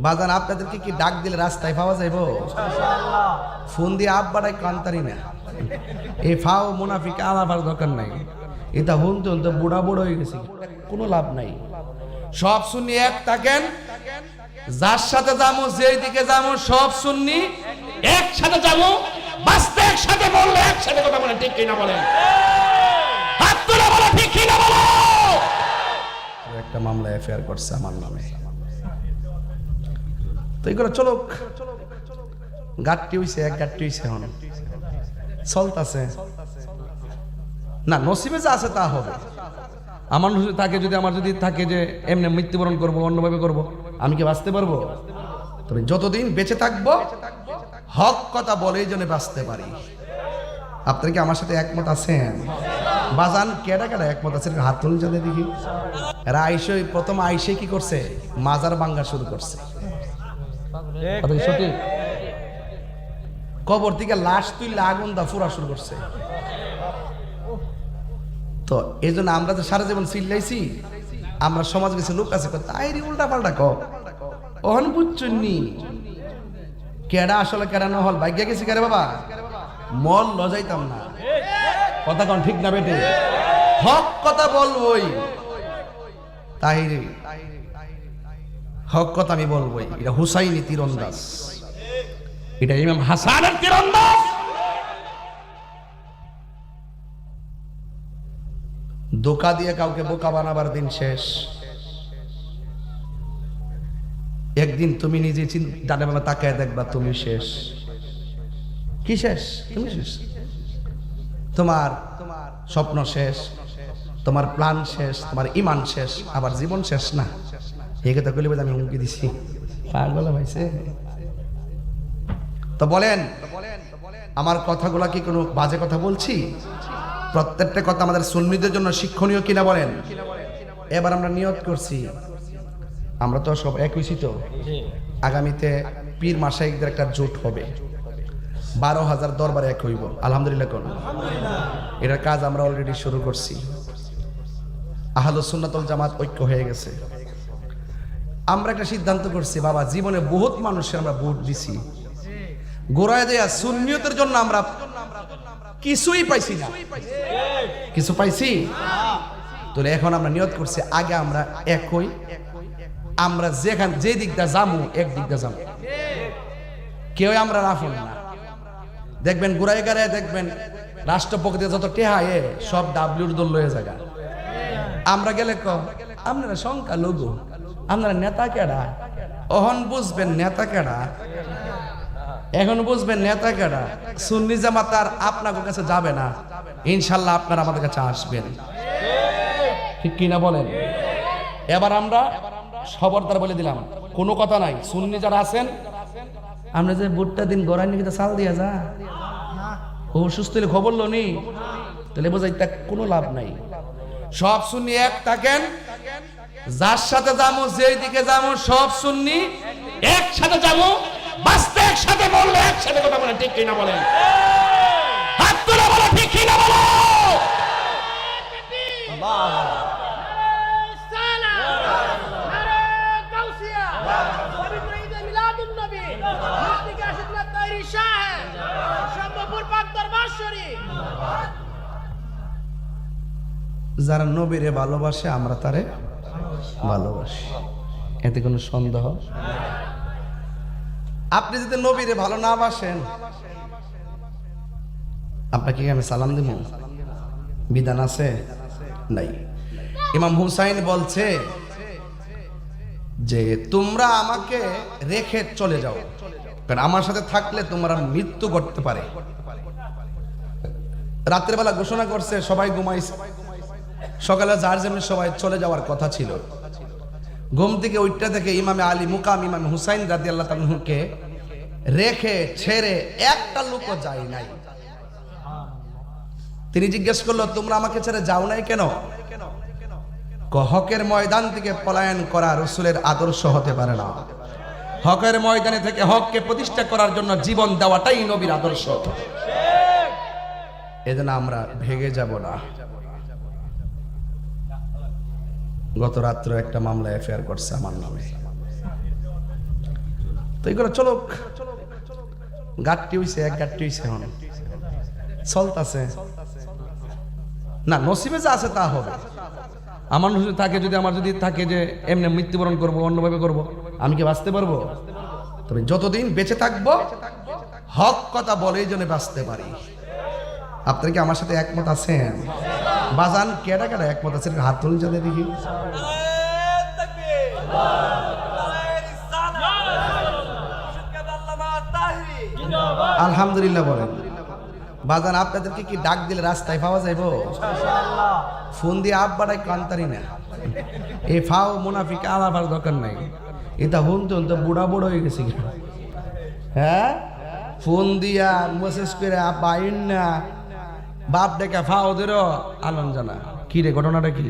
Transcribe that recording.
বাজান আপনাদেরকে কি ডাক দিলে রাস্তায় পাওয়া যাইবো? ফোন দিয়ে আব্বাটাই কান্তারি না, এই ফাও মুনাফিক আলাবার দরকার নাই। এটা হুনতে হুনতে বুড়া বুড়ো হয়ে গেছে, কোনো লাভ নাই। সব সুন্নি এক থাকেন, যার সাথে যাবো যেই দিকে যাবো সব সুন্নি একসাথে যাবো, বাঁচতে একসাথে, বললে একসাথে কথা বলে, ঠিক কিনা বলেন? হাত তুলে বলো ঠিক কিনা বলো। একটা মামলা এফআইআর করছে আমার নামে, তো এগুলো চলো গাট্টি হইছে, এক গাট্টি হইছে, এখন চলতেছে না। নসিবে যা আছে তা হবে। আমার থাকে, যদি আমার যদি থাকে যে এমনি মৃত্যুবরণ করবো, অন্যভাবে করবো, আমি কি বাঁচতে পারবো? তবে যতদিন বেঁচে থাকবো হক কথা বলেই জন্য বাঁচতে পারি। আপনারা কি আমার সাথে একমত আছেন? বাজান কেডা কেডা একমত আছেন? হাত তুলুন যাদের দেখি। এরা আইসে প্রথম আইসে কি করছে? মাজার ভাঙ্গা শুরু করছে। সঠিক, কবর থেকে লাশ তুইলে আগুন দা ফুরা শুরু করছে। তো এই জন্য আমরা তো সারা জীবন চিল্লাইছি, আমরা সমাজ কিছু লোক আছে তাই উল্টা পাল্টা কহন বুঝছুননি কেডা আসলে কেডা নহল ভাগ্যা গেছি কেরে বাবা, মন লজাইতাম না। কথা কন ঠিক না বেটে? হক কথা বলবই, তাই হক কথা আমি বলবই। এটা হুসাইনি তীরন্দাজ, এটা ইমাম হাসানের তীরন্দাজ। ধোঁকা দিয়ে কাউকে বোকা বানাবার দিন শেষ। একদিন তুমি নিজে ডানে বামে তাকায় দেখবা তুমি শেষ। কি শেষ? তুমি শেষ। তোমার স্বপ্ন শেষ, তোমার প্ল্যান শেষ, তোমার ইমান শেষ, আবার জীবন শেষ না। এই কথা কইলে আমি হুমকি দিছি, পাগল হইছে। তো বলেন আমার কথাগুলা কি কোনো বাজে কথা বলছি? প্রত্যেকটা কথা আমাদের সুন্নিদের জন্য শিক্ষণীয় কিনা বলেন? এবার আমরা নিয়ত করছি, আমরা তো সব এক হইছি, তো আগামীতে পীর মাশাইখদের একটা জোট হবে, 12,000 দরবারে এক হইব। আলহামদুলিল্লাহ কোন এটার কাজ আমরা অলরেডি শুরু করছি। আহলুস সুন্নাত ওয়াল জামাত ঐক্য হয়ে গেছে। আমরা একটা সিদ্ধান্ত করছি, বাবা জীবনে বহুত মানুষের আমরা ভোট দিছি, গোড়ায় দেয়া সুন্নিয়তের জন্য আমরা কিছুই পাইছি না। কিছু পাইছি তো এখন আমরা নিয়ত করছি, আগে আমরা এক হই, আমরা যেখান যে দিকটা যামু এক দিকটা যামু, কেউ আমরা রাখুন না। দেখবেন গোড়ায় গাড়ায় দেখবেন রাষ্ট্রপতি যত টেহায়ে সব ডাব্লিউর দল লয়ে জায়গা। আমরা গেলে আপনারা সংখ্যা লঘু, আপনারা নেতা কেডা? অহন বুঝবেন নেতা কেডা, এখন বুঝবেন নেতা কেডা। সুন্নি জামাত আর আপনাদের কাছে যাবে না, ইনশাল্লাহ আপনারা আমাদের কাছে আসবেন, ঠিক কিনা বলেন? এবার আমরা খবরদার বলে দিলাম, কোনো কথা নাই। সুন্নি যারা আছেন, আমরা যে ভোটটা দিন গড়াই নাকি চাল দিয়া যা, ও সুস্থ হলে খবর নি, তাহলে বোঝাই তা কোনো লাভ নাই। সব সুন্নি এক থাকেন, যার সাথে যাবো যেই দিকে যাবো সব সুন্নি একসাথে যাবো, বাঁচতে একসাথে, বললে একসাথে কথা বলে, ঠিক কিনা বলেন? হাত তুলে বলো ঠিক কিনা বলো। যারা নবীরে ভালোবাসে আমরা তারে ভালোবাসি, এতে কোনো সন্দেহ? আপনি যদি নবীরে ভালো না বাসেন, আপনাকে আমি সালাম দিব? বিধান আছে? নাই। ইমাম হুসাইন বলছে যে তোমরা আমাকে রেখে চলে যাও, কারণ আমার সাথে থাকলে তোমরা মৃত্যু ঘটতে পারে। রাতের বেলা ঘোষণা করছে, সবাই ঘুমাইছে, সকালে যার যেমন সবাই চলে যাওয়ার কথা ছিল। ঘুম থেকে উঠতে থেকে ইমামে আলী মুকাম ইমাম হুসাইন রাদিয়াল্লাহু তাআলাকে রেখে ছেড়ে একটা লোকও যায় নাই। তিনি জিজ্ঞেস করলো, তোমরা আমাকে ছেড়ে যাও নাই কেন? হকের ময়দান থেকে পলায়ন করা রাসূলের আদর্শ হতে পারে না। হকের ময়দানে থেকে হককে প্রতিষ্ঠা করার জন্য জীবন দেওয়াটাই নবীর আদর্শ। এজন্য আমরা ভেগে যাব না। গত রাত্রে একটা মামলা এফআইআর করছে আমার নামে। তো এগুলো চলো, গাঠটি হইছে, এক গাঠটি হইছে, এখন চলতেছে না, নসিবে যা আছে তা হবে। আমার নসিবে থাকে, যদি আমার যদি থাকে যে এমনি মৃত্যুবরণ করব, অন্যভাবে করব, আমি কি বাঁচতে পারবো? তবে যতদিন বেঁচে থাকবো হক কথা বলেই জন্য বাঁচতে পারি। আপনারা কি আমার সাথে একমত আছেন? বাজান কেডা কেডা একমত আছেন? হাত তুলুন যাদের দেখি। আলহামদুলিল্লাহ বলেন। বাজান আপনাদেরকে কি ডাক দিলে রাস্তায় পাওয়া যাইব? ফোন দিয়ে আব্বাটাই কান্তারি না, এই ফাও মুনাফিক আলাবার দরকার নাই। এটা শুনতে শুনতে বুড়া বুড়ো হয়ে গেছে। হ্যাঁ, ফোন দিয়া মেসেজ করে আব্বা আইন না, বাপ ডেকে ফাও ওদেরও আলম জানা। কি রে ঘটনাটা কি?